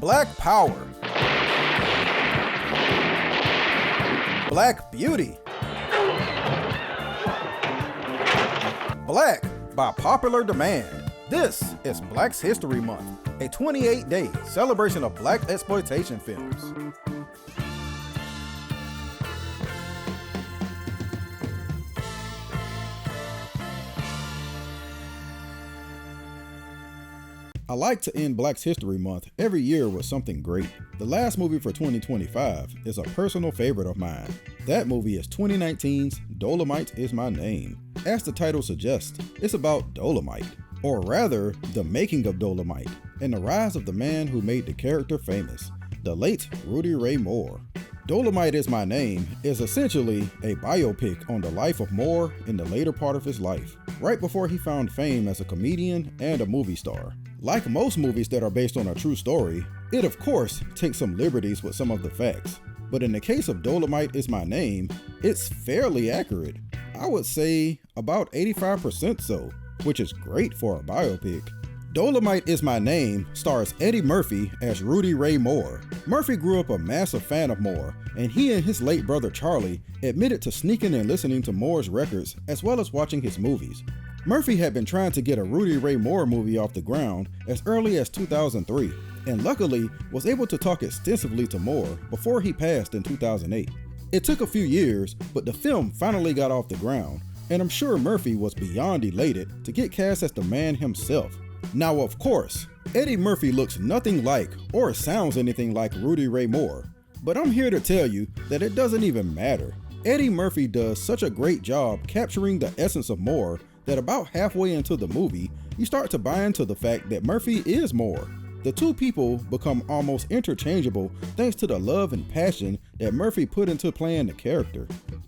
Black Power, Black Beauty, Black by popular demand. This is Black's History Month, a 28-day celebration of Black exploitation films. I like to end Black's History Month every year with something great. The last movie for 2025 is a personal favorite of mine. That movie is 2019's Dolemite Is My Name. As the title suggests, it's about Dolemite, or rather, the making of Dolemite, and the rise of the man who made the character famous, the late Rudy Ray Moore. Dolemite Is My Name is essentially a biopic on the life of Moore in the later part of his life, right before he found fame as a comedian and a movie star. Like most movies that are based on a true story, it of course takes some liberties with some of the facts. But in the case of Dolemite Is My Name, it's fairly accurate. I would say about 85% so, which is great for a biopic. Dolemite Is My Name stars Eddie Murphy as Rudy Ray Moore. Murphy grew up a massive fan of Moore, and he and his late brother Charlie admitted to sneaking and listening to Moore's records as well as watching his movies. Murphy had been trying to get a Rudy Ray Moore movie off the ground as early as 2003, and luckily was able to talk extensively to Moore before he passed in 2008. It took a few years, but the film finally got off the ground, and I'm sure Murphy was beyond elated to get cast as the man himself. Now of course, Eddie Murphy looks nothing like or sounds anything like Rudy Ray Moore, but I'm here to tell you that it doesn't even matter. Eddie Murphy does such a great job capturing the essence of Moore that about halfway into the movie, you start to buy into the fact that Murphy is Moore. The two people become almost interchangeable thanks to the love and passion that Murphy put into playing the character.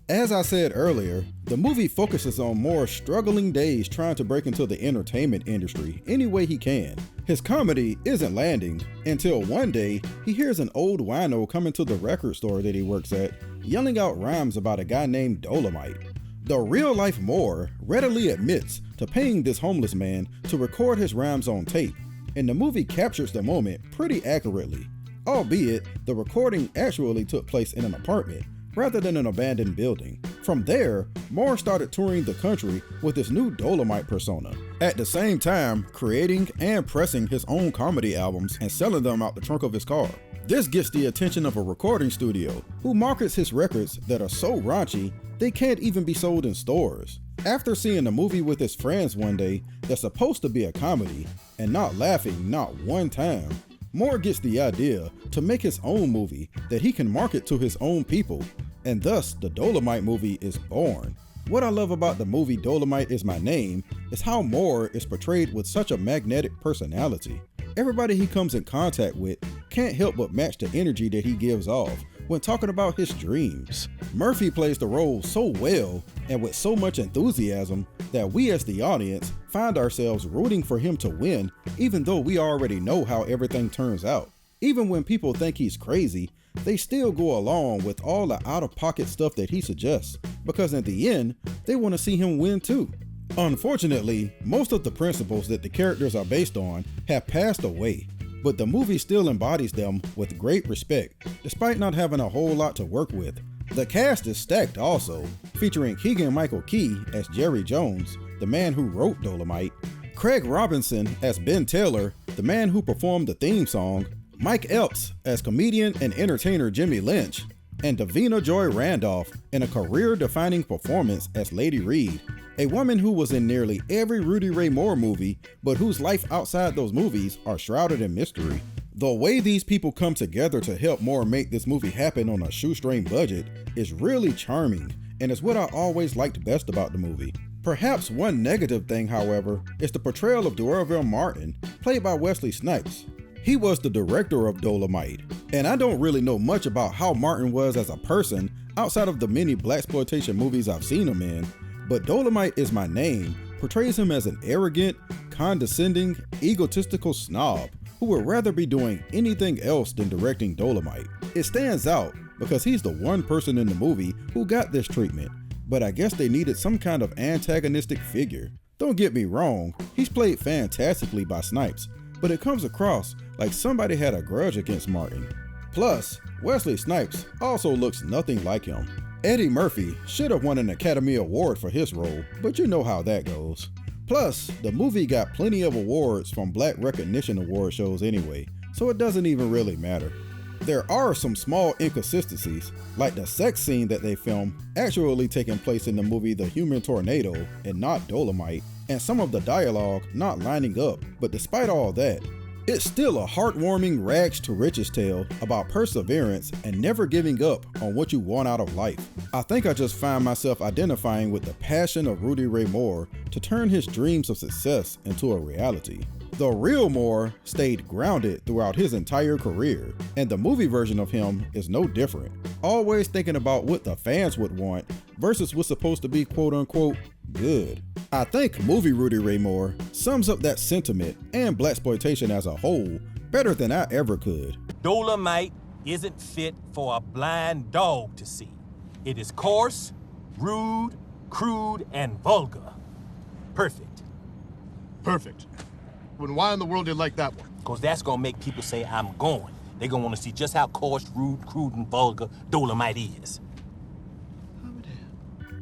As I said earlier, the movie focuses on Moore's struggling days trying to break into the entertainment industry any way he can. His comedy isn't landing until one day he hears an old wino coming to the record store that he works at, yelling out rhymes about a guy named Dolemite. The real-life Moore readily admits to paying this homeless man to record his rhymes on tape, and the movie captures the moment pretty accurately, albeit the recording actually took place in an apartment rather than an abandoned building. From there, Moore started touring the country with his new Dolemite persona, at the same time creating and pressing his own comedy albums and selling them out the trunk of his car. This gets the attention of a recording studio, who markets his records that are so raunchy they can't even be sold in stores. After seeing a movie with his friends one day that's supposed to be a comedy, and not laughing not one time, Moore gets the idea to make his own movie that he can market to his own people, and thus the Dolemite movie is born. What I love about the movie Dolemite Is My Name is how Moore is portrayed with such a magnetic personality. Everybody he comes in contact with can't help but match the energy that he gives off when talking about his dreams. Murphy plays the role so well and with so much enthusiasm that we as the audience find ourselves rooting for him to win, even though we already know how everything turns out. Even when people think he's crazy, they still go along with all the out-of-pocket stuff that he suggests, because in the end, they want to see him win too. Unfortunately, most of the principles that the characters are based on have passed away, but the movie still embodies them with great respect, despite not having a whole lot to work with. The cast is stacked also, featuring Keegan-Michael Key as Jerry Jones, the man who wrote Dolemite, Craig Robinson as Ben Taylor, the man who performed the theme song, Mike Epps as comedian and entertainer Jimmy Lynch, and Davina Joy Randolph in a career-defining performance as Lady Reed, a woman who was in nearly every Rudy Ray Moore movie, but whose life outside those movies are shrouded in mystery. The way these people come together to help Moore make this movie happen on a shoestring budget is really charming, and is what I always liked best about the movie. Perhaps one negative thing, however, is the portrayal of D'Urville Martin, played by Wesley Snipes. He was the director of Dolemite, and I don't really know much about how Martin was as a person outside of the many blaxploitation movies I've seen him in, but Dolemite Is My Name portrays him as an arrogant, condescending, egotistical snob who would rather be doing anything else than directing Dolemite. It stands out because he's the one person in the movie who got this treatment, but I guess they needed some kind of antagonistic figure. Don't get me wrong, he's played fantastically by Snipes, but it comes across like somebody had a grudge against Martin. Plus, Wesley Snipes also looks nothing like him. Eddie Murphy should have won an Academy Award for his role, but you know how that goes. Plus, the movie got plenty of awards from Black recognition award shows anyway, so it doesn't even really matter. There are some small inconsistencies, like the sex scene that they filmed actually taking place in the movie The Human Tornado and not Dolemite, and some of the dialogue not lining up, but despite all that, it's still a heartwarming rags to riches tale about perseverance and never giving up on what you want out of life. I think I just find myself identifying with the passion of Rudy Ray Moore to turn his dreams of success into a reality. The real Moore stayed grounded throughout his entire career, and the movie version of him is no different. Always thinking about what the fans would want versus what's supposed to be quote unquote good. I think movie Rudy Ray Moore sums up that sentiment and blaxploitation as a whole better than I ever could. Dolemite isn't fit for a blind dog to see. It is coarse, rude, crude, and vulgar. Perfect. Perfect. Then why in the world do you like that one? Because that's going to make people say I'm going. They're going to want to see just how coarse, rude, crude, and vulgar Dolemite is.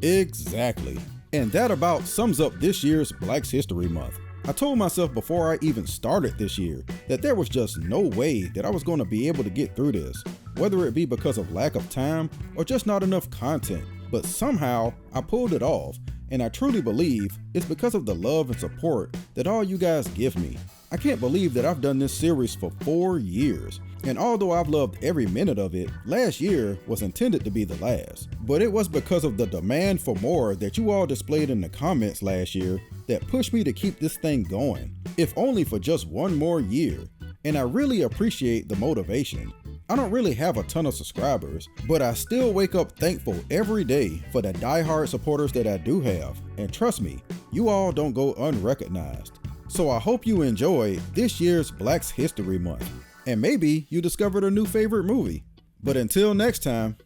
Exactly. And that about sums up this year's Blax History Month. I told myself before I even started this year that there was just no way that I was going to be able to get through this, whether it be because of lack of time or just not enough content. But somehow I pulled it off, and I truly believe it's because of the love and support that all you guys give me. I can't believe that I've done this series for 4 years, and although I've loved every minute of it, last year was intended to be the last. But it was because of the demand for more that you all displayed in the comments last year that pushed me to keep this thing going, if only for just one more year, and I really appreciate the motivation. I don't really have a ton of subscribers, but I still wake up thankful every day for the diehard supporters that I do have, and trust me, you all don't go unrecognized. So I hope you enjoyed this year's Blax History Month, and maybe you discovered a new favorite movie. But until next time,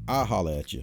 I'll holla at you.